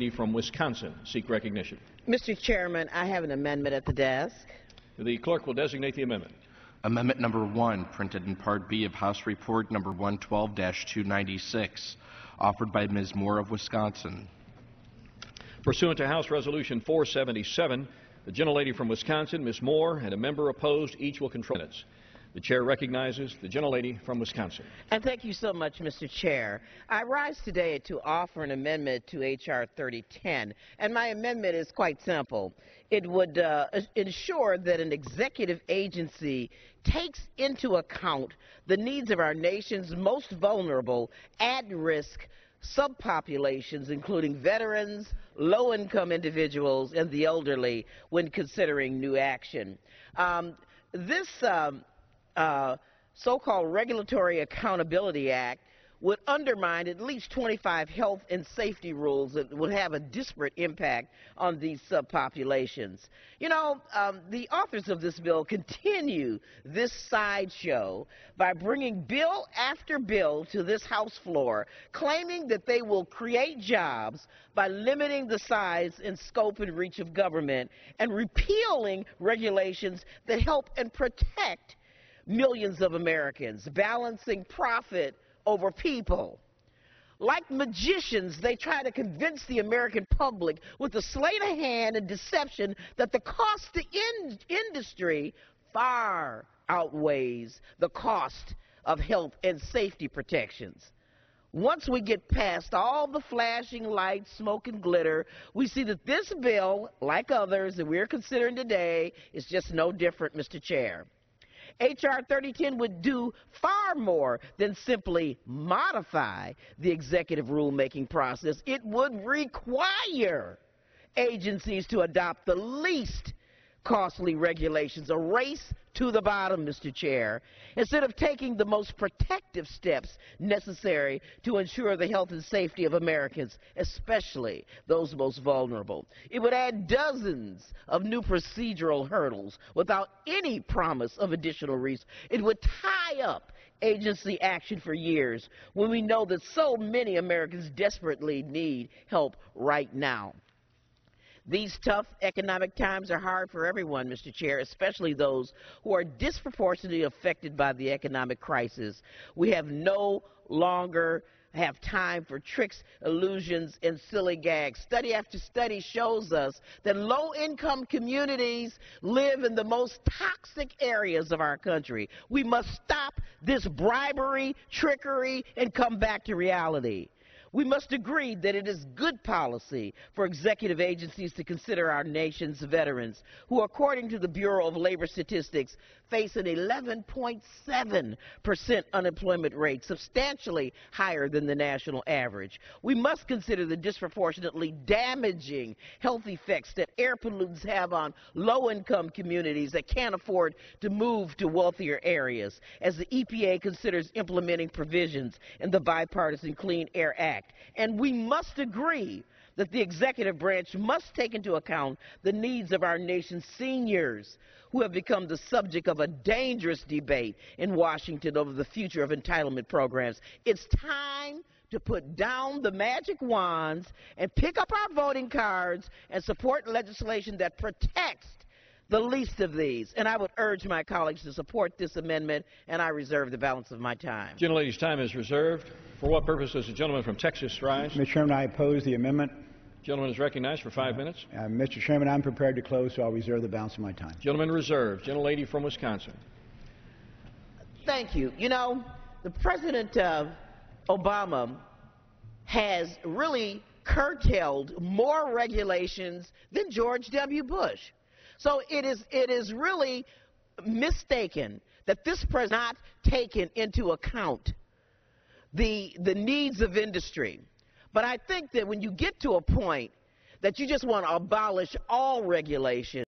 From Wisconsin, seek recognition. Mr. Chairman, I have an amendment at the desk. The clerk will designate the amendment. Amendment number 1, printed in Part B of House Report number 112-296, offered by Ms. Moore of Wisconsin. Pursuant to House Resolution 477, the gentlelady from Wisconsin, Ms. Moore, and a member opposed, each will control minutes. The chair recognizes the gentlelady from Wisconsin. And thank you so much, Mr. Chair. I rise today to offer an amendment to H.R. 3010, and my amendment is quite simple. It would ensure that an executive agency takes into account the needs of our nation's most vulnerable, at-risk subpopulations, including veterans, low-income individuals, and the elderly, when considering new action. This so-called Regulatory Accountability Act would undermine at least 25 health and safety rules that would have a disparate impact on these subpopulations. You know, the authors of this bill continue this sideshow by bringing bill after bill to this House floor, claiming that they will create jobs by limiting the size and scope and reach of government and repealing regulations that help and protect millions of Americans, balancing profit over people. Like magicians, they try to convince the American public with a sleight of hand and deception that the cost to industry far outweighs the cost of health and safety protections. Once we get past all the flashing lights, smoke, and glitter, we see that this bill, like others that we're considering today, is just no different, Mr. Chair. H.R. 3010 would do far more than simply modify the executive rulemaking process. It would require agencies to adopt the least costly regulations, a race to the bottom, Mr. Chair, instead of taking the most protective steps necessary to ensure the health and safety of Americans, especially those most vulnerable. It would add dozens of new procedural hurdles without any promise of additional resources. It would tie up agency action for years when we know that so many Americans desperately need help right now. These tough economic times are hard for everyone, Mr. Chair, especially those who are disproportionately affected by the economic crisis. We have no longer have time for tricks, illusions, and silly gags. Study after study shows us that low-income communities live in the most toxic areas of our country. We must stop this bribery, trickery, and come back to reality. We must agree that it is good policy for executive agencies to consider our nation's veterans, who, according to the Bureau of Labor Statistics, face an 11.7% unemployment rate, substantially higher than the national average. We must consider the disproportionately damaging health effects that air pollutants have on low-income communities that can't afford to move to wealthier areas, as the EPA considers implementing provisions in the Bipartisan Clean Air Act. And we must agree that the executive branch must take into account the needs of our nation's seniors, who have become the subject of a dangerous debate in Washington over the future of entitlement programs. It's time to put down the magic wands and pick up our voting cards and support legislation that protects the least of these. And I would urge my colleagues to support this amendment, and I reserve the balance of my time. Gentlelady's time is reserved. For what purpose does the gentleman from Texas rise? Mr. Chairman, I oppose the amendment. Gentleman is recognized for 5 minutes. Mr. Chairman, I'm prepared to close, so I'll reserve the balance of my time. Gentleman reserved. Gentlelady from Wisconsin. Thank you. You know, the President Obama has really curtailed more regulations than George W. Bush. So it is really mistaken that this president has not taken into account the needs of industry. But I think that when you get to a point that you just want to abolish all regulation,